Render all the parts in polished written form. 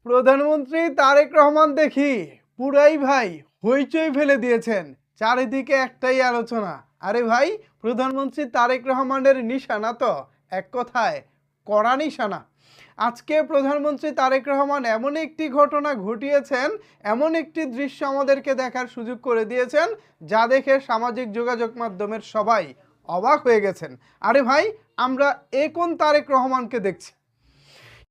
প্রধানমন্ত্রী তারেক রহমান দেখি পুরাই ভাই হইচই ফেলে দিয়েছেন। চারিদিকে একটাই আলোচনা, আরে ভাই প্রধানমন্ত্রী তারেক রহমানের নিশানা তো এক কথায় কড়া নিশানা। আজকে প্রধানমন্ত্রী তারেক রহমান এমন একটি ঘটনা ঘটিয়েছেন, এমন একটি দৃশ্য আমাদেরকে দেখার সুযোগ করে দিয়েছেন, যা দেখে সামাজিক যোগাযোগ মাধ্যমের সবাই অবাক হয়ে গেছেন। আরে ভাই, আমরা কোন তারেক রহমানকে দেখছি?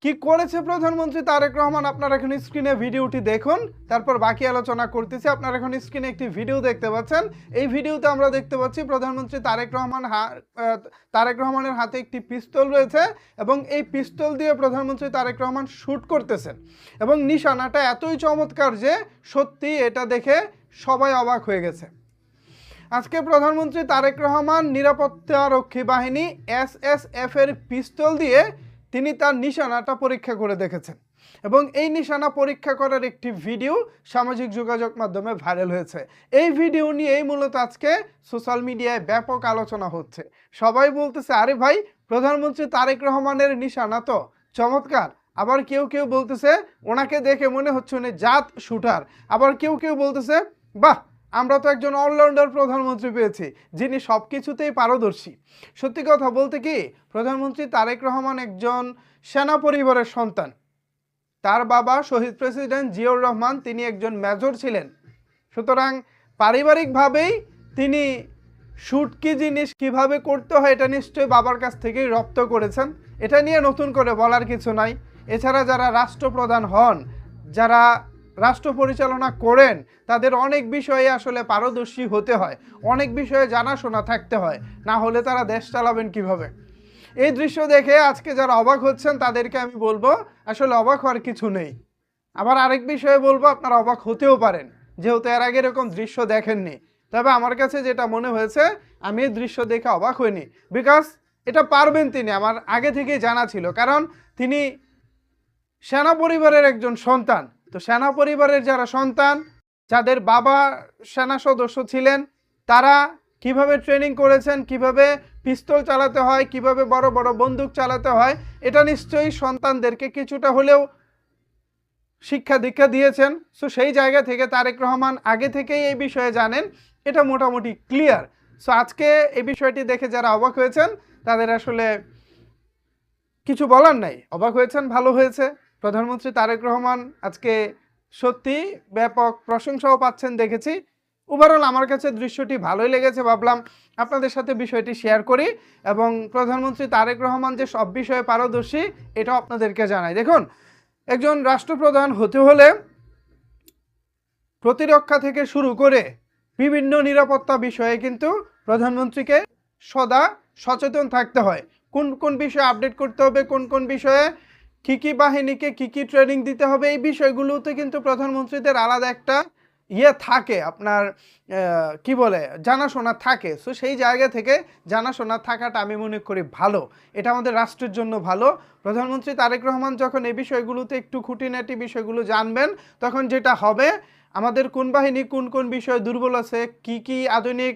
কি করেছে প্রধানমন্ত্রী তারেক রহমান? আপনারা এখন স্ক্রিনে ভিডিওটি দেখুন, তারপর বাকি আলোচনা করতেছি। আপনারা এখন স্ক্রিনে একটি ভিডিও দেখতে পাচ্ছেন। এই ভিডিওতে আমরা দেখতে পাচ্ছি প্রধানমন্ত্রী তারেক রহমানের হাতে একটি পিস্তল রয়েছে এবং এই পিস্তল দিয়ে প্রধানমন্ত্রী তারেক রহমান শ্যুট করতেছেন এবং নিশানাটা এতই চমৎকার যে সত্যি এটা দেখে সবাই অবাক হয়ে গেছে। আজকে প্রধানমন্ত্রী তারেক রহমান নিরাপত্তা রক্ষী বাহিনী SSF এর পিস্তল দিয়ে তিনি তার নিশানাটা পরীক্ষা করে দেখেছেন এবং এই নিশানা পরীক্ষা করার একটি ভিডিও সামাজিক যোগাযোগ মাধ্যমে ভাইরাল হয়েছে। এই ভিডিও নিয়েই মূলত আজকে সোশ্যাল মিডিয়ায় ব্যাপক আলোচনা হচ্ছে। সবাই বলতেছে, আরে ভাই প্রধানমন্ত্রী তারেক রহমানের নিশানা তো চমৎকার। আবার কেউ কেউ বলতেছে ওনাকে দেখে মনে হচ্ছে উনি জাত শুটার। আবার কেউ কেউ বলতেছে, বাহ, আমরা তো একজন অলরাউন্ডার প্রধানমন্ত্রী পেয়েছি, যিনি সব কিছুতেই পারদর্শী। সত্যি কথা বলতে কি, প্রধানমন্ত্রী তারেক রহমান একজন সেনা পরিবারের সন্তান। তার বাবা শহীদ প্রেসিডেন্ট জিয়াউর রহমান, তিনি একজন মেজর ছিলেন। সুতরাং পারিবারিকভাবেই তিনি শ্যুট কি জিনিস কিভাবে করতে হয় এটা নিশ্চয়ই বাবার কাছ থেকেই রপ্ত করেছেন। এটা নিয়ে নতুন করে বলার কিছু নাই। এছাড়া যারা রাষ্ট্রপ্রধান হন, যারা রাষ্ট্র পরিচালনা করেন, তাদের অনেক বিষয়ে আসলে পারদর্শী হতে হয়, অনেক বিষয়ে জানাশোনা থাকতে হয়, না হলে তারা দেশ চালাবেন কিভাবে। এই দৃশ্য দেখে আজকে যারা অবাক হচ্ছেন তাদেরকে আমি বলবো আসলে অবাক হওয়ার কিছু নেই। আবার আরেক বিষয়ে বলবো, আপনারা অবাক হতেও পারেন, যেহেতু এর আগে এরকম দৃশ্য দেখেননি। তবে আমার কাছে যেটা মনে হয়েছে, আমি এই দৃশ্য দেখে অবাক হইনি, বিকজ এটা পারবেন তিনি, আমার আগে থেকেই জানা ছিল। কারণ তিনি সেনা পরিবারের একজন সন্তান। তো সেনা পরিবারের যারা সন্তান, যাদের বাবা সেনা সদস্য ছিলেন, তারা কিভাবে ট্রেনিং করেছেন, কিভাবে পিস্তল চালাতে হয়, কিভাবে বড় বড় বন্দুক চালাতে হয়, এটা নিশ্চয়ই সন্তানদেরকে কিছুটা হলেও শিক্ষা দীক্ষা দিয়েছেন। সো সেই জায়গা থেকে তারেক রহমান আগে থেকেই এই বিষয়ে জানেন, এটা মোটামুটি ক্লিয়ার। সো আজকে এই বিষয়টি দেখে যারা অবাক হয়েছেন তাদের আসলে কিছু বলার নাই। অবাক হয়েছেন, ভালো হয়েছে। প্রধানমন্ত্রী তারেক রহমান আজকে সত্যি ব্যাপক প্রশংসাও পাচ্ছেন দেখেছি। ওভারঅল আমার কাছে দৃশ্যটি ভালোই লেগেছে, ভাবলাম আপনাদের সাথে বিষয়টি শেয়ার করি এবং প্রধানমন্ত্রী তারেক রহমান যে সব বিষয়ে পারদর্শী এটাও আপনাদেরকে জানাই। দেখুন, একজন রাষ্ট্রপ্রধান হতে হলে প্রতিরক্ষা থেকে শুরু করে বিভিন্ন নিরাপত্তা বিষয়ে কিন্তু প্রধানমন্ত্রীকে সদা সচেতন থাকতে হয়। কোন কোন বিষয়ে আপডেট করতে হবে, কোন কোন বিষয়ে কী বাহিনীকে কী ট্রেনিং দিতে হবে, এই বিষয়গুলোতে কিন্তু প্রধানমন্ত্রীদের আলাদা একটা থাকে, আপনার কি বলে, জানাশোনা থাকে। সো সেই জায়গা থেকে জানাশোনা থাকাটা আমি মনে করি ভালো, এটা আমাদের রাষ্ট্রের জন্য ভালো। প্রধানমন্ত্রী তারেক রহমান যখন এই বিষয়গুলোতে একটু খুঁটিনাটি বিষয়গুলো জানবেন, তখন যেটা হবে, আমাদের কোন বাহিনী কোন কোন বিষয়ে দুর্বল আছে, কি আধুনিক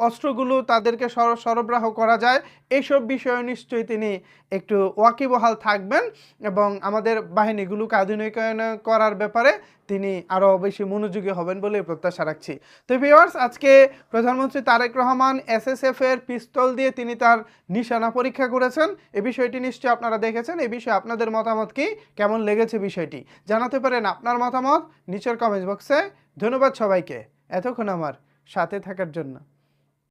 অস্ত্রগুলো তাদেরকে সরবরাহ করা যায়, এইসব বিষয়ে নিশ্চয়ই তিনি একটু ওয়াকিবহাল থাকবেন এবং আমাদের বাহিনীগুলোকে আধুনিকায়ন করার ব্যাপারে তিনি আরও বেশি মনোযোগী হবেন বলে প্রত্যাশা রাখছি। তো ভিউয়ার্স, আজকে প্রধানমন্ত্রী তারেক রহমান SSF এর পিস্তল দিয়ে তিনি তার নিশানা পরীক্ষা করেছেন। এই বিষয়টি নিশ্চয়ই আপনারা দেখেছেন। এই বিষয়ে আপনাদের মতামত কি, কেমন লেগেছে বিষয়টি জানাতে পারেন আপনার মতামত নিচের কমেন্ট বক্সে। ধন্যবাদ সবাইকে এতক্ষণ আমার সাথে থাকার জন্য।